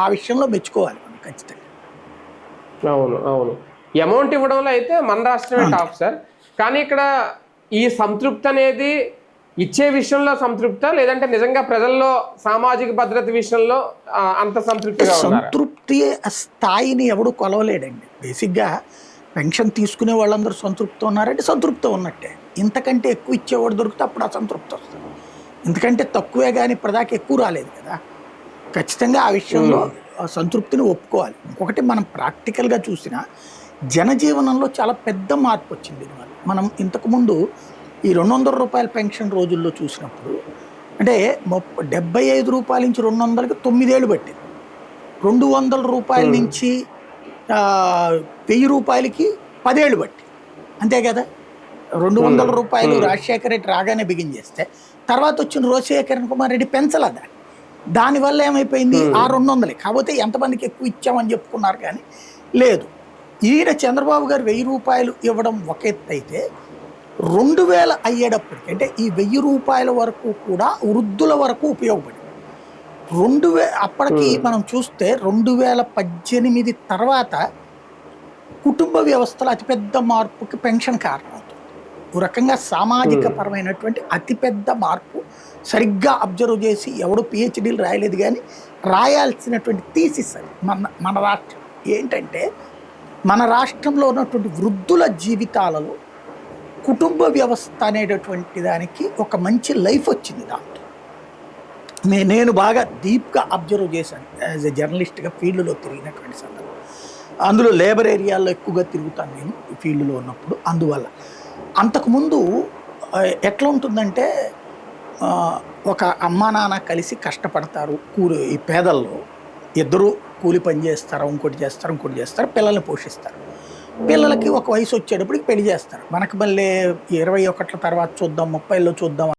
ఆ విషయంలో మెచ్చుకోవాలి మనం ఖచ్చితంగా. అవును అవును. అమౌంట్ ఇవ్వడంలో అయితే మన రాష్ట్రమే టాప్ సార్. కానీ ఇక్కడ ఈ సంతృప్తి అనేది ఇచ్చే విషయంలో సంతృప్త, లేదంటే నిజంగా ప్రజల్లో సామాజిక భద్రత విషయంలో అంత సంతృప్తిగా ఉన్నారా? సంతృప్తి స్థాయిని ఎవడు కొలవలేడండి. బేసిక్గా పెన్షన్ తీసుకునే వాళ్ళందరూ సంతృప్తి ఉన్నారంటే సంతృప్తి ఉన్నట్టే. ఇంతకంటే ఎక్కువ ఇచ్చేవాడు దొరికితే అప్పుడు అసంతృప్తి వస్తుంది. ఎందుకంటే తక్కువే కానీ ఇప్పటిదాకా ఎక్కువ రాలేదు కదా. ఖచ్చితంగా ఆ విషయంలో సంతృప్తిని ఒప్పుకోవాలి. ఇంకొకటి మనం ప్రాక్టికల్గా చూసినా జనజీవనంలో చాలా పెద్ద మార్పు వచ్చింది దీనివల్ల. మనం ఇంతకుముందు ఈ 200 రూపాయల పెన్షన్ రోజుల్లో చూసినప్పుడు అంటే 75 రూపాయల నుంచి 200కి 9 ఏళ్ళు పట్టింది. 200 రూపాయల నుంచి 1000 రూపాయలకి 10 ఏళ్ళు పట్టింది. అంతే కదా. 200 రూపాయలు రాజశేఖర రెడ్డి రాగానే బిగించేస్తే తర్వాత వచ్చిన కిరణ్ కుమార్ రెడ్డి పెంచలేదా. దానివల్ల ఏమైపోయింది ఆ 200. కాకపోతే ఎంతమందికి ఎక్కువ ఇచ్చామని చెప్పుకున్నారు కానీ లేదు. ఈయన చంద్రబాబు గారు 1000 రూపాయలు ఇవ్వడం ఒక ఎత్తు అయితే 2000 అయ్యేటప్పటికి అంటే ఈ 1000 రూపాయల వరకు కూడా వృద్ధుల వరకు ఉపయోగపడింది. అప్పటికి మనం చూస్తే 2018 తర్వాత కుటుంబ వ్యవస్థలో అతిపెద్ద మార్పుకి పెన్షన్ కారణమవుతుంది. ఓ రకంగా సామాజిక పరమైనటువంటి అతిపెద్ద మార్పు. సరిగ్గా అబ్జర్వ్ చేసి ఎవడో పిహెచ్డీలు రాయలేదు కానీ రాయాల్సినటువంటి థీసిస్ అది మన రాష్ట్రం ఏంటంటే మన రాష్ట్రంలో ఉన్నటువంటి వృద్ధుల జీవితాలలో కుటుంబ వ్యవస్థ అనేటటువంటి దానికి ఒక మంచి లైఫ్ వచ్చింది. దాంట్లో నేను బాగా డీప్గా అబ్జర్వ్ చేశాను యాజ్ ఎ జర్నలిస్ట్గా ఫీల్డ్లో తిరిగినటువంటి సందర్భం. అందులో లేబర్ ఏరియాల్లో ఎక్కువగా తిరుగుతాను నేను ఈ ఫీల్డ్లో ఉన్నప్పుడు. అందువల్ల అంతకుముందు ఎట్లా ఉంటుందంటే ఒక అమ్మా నాన్న కలిసి కష్టపడతారు. ఈ పేదల్లో ఇద్దరు కూలి పని చేస్తారు, ఇంకోటి చేస్తారు, పిల్లల్ని పోషిస్తారు. పిల్లలకి ఒక వయసు వచ్చేటప్పటికి పెళ్లి చేస్తారు. మనకు మళ్ళీ 21 తర్వాత చూద్దాం, 30లో చూద్దాం